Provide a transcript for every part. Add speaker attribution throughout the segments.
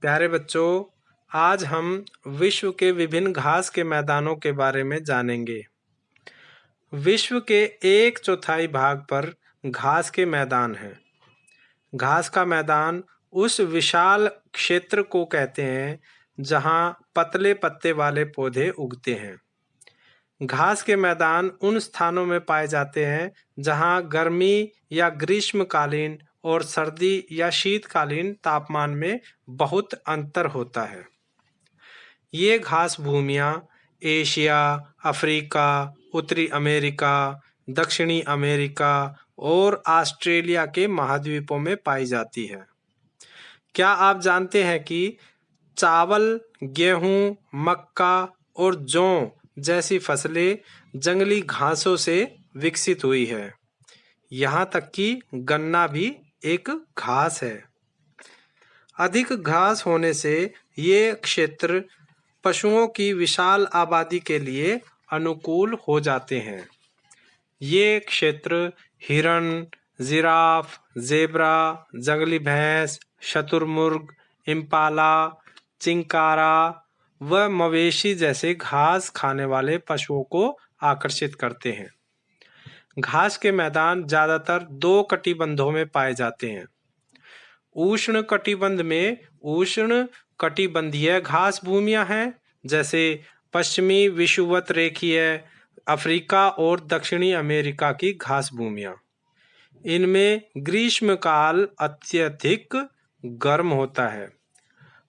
Speaker 1: प्यारे बच्चों, आज हम विश्व के विभिन्न घास के मैदानों के बारे में जानेंगे। विश्व के 1/4 भाग पर घास के मैदान हैं। घास का मैदान उस विशाल क्षेत्र को कहते हैं जहां पतले पत्ते वाले पौधे उगते हैं। घास के मैदान उन स्थानों में पाए जाते हैं जहां गर्मी या ग्रीष्मकालीन और सर्दी या शीतकालीन तापमान में बहुत अंतर होता है। ये घास भूमियाँ एशिया, अफ्रीका, उत्तरी अमेरिका, दक्षिणी अमेरिका और ऑस्ट्रेलिया के महाद्वीपों में पाई जाती है। क्या आप जानते हैं कि चावल, गेहूं, मक्का और जौ जैसी फसलें जंगली घासों से विकसित हुई है। यहाँ तक कि गन्ना भी एक घास है। अधिक घास होने से ये क्षेत्र पशुओं की विशाल आबादी के लिए अनुकूल हो जाते हैं। ये क्षेत्र हिरण, जिराफ, जेब्रा, जंगली भैंस, शतुरमुर्ग, इम्पाला, चिंकारा व मवेशी जैसे घास खाने वाले पशुओं को आकर्षित करते हैं। घास के मैदान ज़्यादातर 2 कटिबंधों में पाए जाते हैं। उष्ण कटिबंध में उष्ण कटिबंधीय घास भूमियां हैं, जैसे पश्चिमी विषुवत रेखीय अफ्रीका और दक्षिणी अमेरिका की घास भूमियां। इनमें ग्रीष्मकाल अत्यधिक गर्म होता है,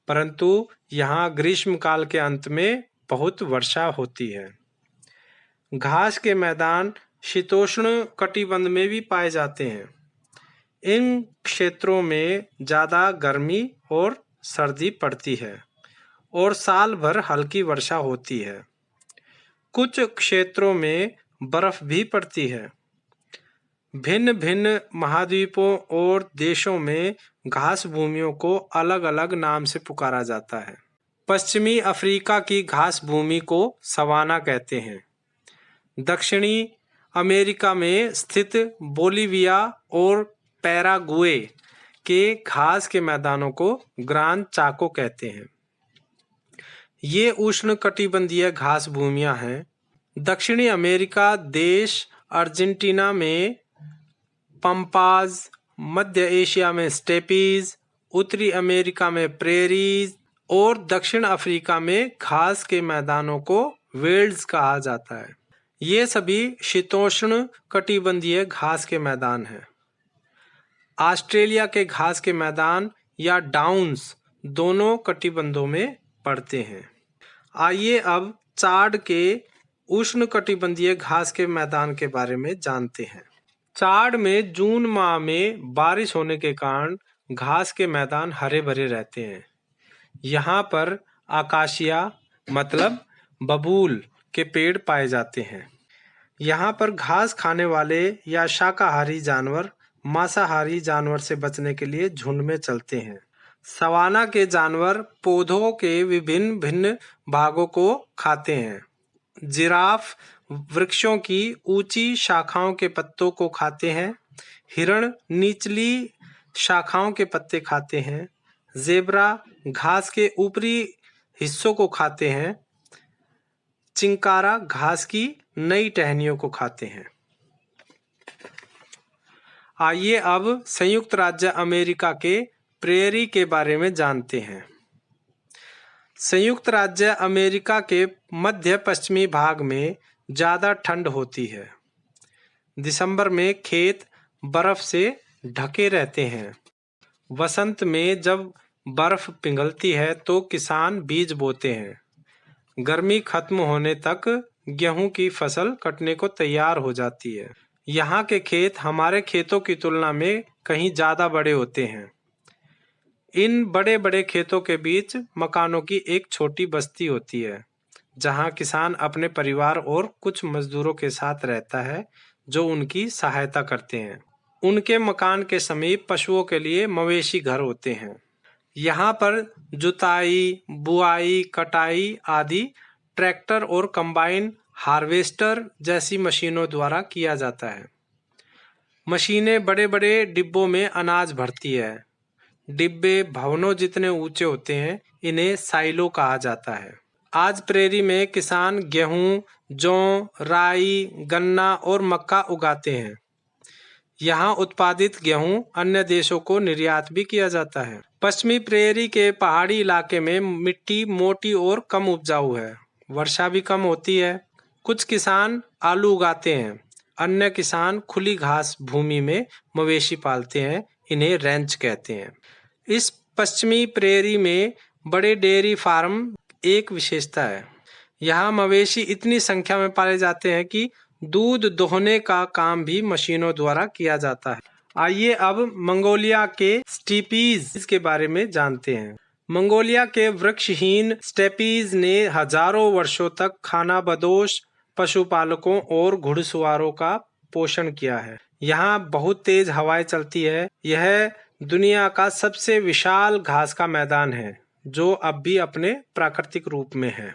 Speaker 1: परंतु यहाँ ग्रीष्मकाल के अंत में बहुत वर्षा होती है। घास के मैदान शीतोष्ण कटिबंध में भी पाए जाते हैं। इन क्षेत्रों में ज़्यादा गर्मी और सर्दी पड़ती है और साल भर हल्की वर्षा होती है। कुछ क्षेत्रों में बर्फ भी पड़ती है। भिन्न भिन्न महाद्वीपों और देशों में घास भूमियों को अलग अलग नाम से पुकारा जाता है। पश्चिमी अफ्रीका की घास भूमि को सवाना कहते हैं। दक्षिणी अमेरिका में स्थित बोलिविया और पैराग्वे के घास के मैदानों को ग्रान चाको कहते हैं। ये उष्णकटिबंधीय घास भूमियां हैं। दक्षिणी अमेरिका देश अर्जेंटीना में पंपाज, मध्य एशिया में स्टेपीज, उत्तरी अमेरिका में प्रेरीज और दक्षिण अफ्रीका में घास के मैदानों को वेल्ड्स कहा जाता है। ये सभी शीतोष्ण कटिबंधीय घास के मैदान हैं। ऑस्ट्रेलिया के घास के मैदान या डाउन्स दोनों कटिबंधों में पड़ते हैं। आइए अब चाड के उष्णकटिबंधीय घास के मैदान के बारे में जानते हैं। चाड में जून माह में बारिश होने के कारण घास के मैदान हरे भरे रहते हैं। यहाँ पर आकाशिया मतलब बबूल के पेड़ पाए जाते हैं। यहाँ पर घास खाने वाले या शाकाहारी जानवर मांसाहारी जानवर से बचने के लिए झुंड में चलते हैं। सवाना के जानवर पौधों के विभिन्न भिन्न भागों को खाते हैं। जिराफ वृक्षों की ऊंची शाखाओं के पत्तों को खाते हैं। हिरण निचली शाखाओं के पत्ते खाते हैं। जेब्रा घास के ऊपरी हिस्सों को खाते हैं। चिंकारा घास की नई टहनियों को खाते हैं। आइए अब संयुक्त राज्य अमेरिका के प्रेयरी के बारे में जानते हैं। संयुक्त राज्य अमेरिका के मध्य पश्चिमी भाग में ज़्यादा ठंड होती है। दिसंबर में खेत बर्फ से ढके रहते हैं। वसंत में जब बर्फ पिघलती है तो किसान बीज बोते हैं। गर्मी खत्म होने तक गेहूं की फसल कटने को तैयार हो जाती है। यहाँ के खेत हमारे खेतों की तुलना में कहीं ज़्यादा बड़े होते हैं। इन बड़े बड़े खेतों के बीच मकानों की एक छोटी बस्ती होती है, जहाँ किसान अपने परिवार और कुछ मजदूरों के साथ रहता है जो उनकी सहायता करते हैं। उनके मकान के समीप पशुओं के लिए मवेशी घर होते हैं। यहाँ पर जुताई, बुआई, कटाई आदि ट्रैक्टर और कंबाइन हार्वेस्टर जैसी मशीनों द्वारा किया जाता है। मशीनें बड़े बड़े डिब्बों में अनाज भरती है, डिब्बे भवनों जितने ऊंचे होते हैं, इन्हें साइलो कहा जाता है। आज प्रेरी में किसान गेहूं, जौ, राई, गन्ना और मक्का उगाते हैं। यहाँ उत्पादित गेहूं अन्य देशों को निर्यात भी किया जाता है। पश्चिमी प्रेरी के पहाड़ी इलाके में मिट्टी मोटी और कम उपजाऊ है, वर्षा भी कम होती है। कुछ किसान आलू उगाते हैं, अन्य किसान खुली घास भूमि में मवेशी पालते हैं, इन्हें रैंच कहते हैं। इस पश्चिमी प्रेरी में बड़े डेयरी फार्म एक विशेषता है। यहाँ मवेशी इतनी संख्या में पाले जाते हैं कि दूध दोहने का काम भी मशीनों द्वारा किया जाता है। आइए अब मंगोलिया के स्टीपीज के बारे में जानते हैं। मंगोलिया के वृक्षहीन स्टेपीज ने हजारों वर्षों तक खानाबदोश पशुपालकों और घुड़सवारों का पोषण किया है। यहाँ बहुत तेज हवाएं चलती है। यह दुनिया का सबसे विशाल घास का मैदान है, जो अब भी अपने प्राकृतिक रूप में है।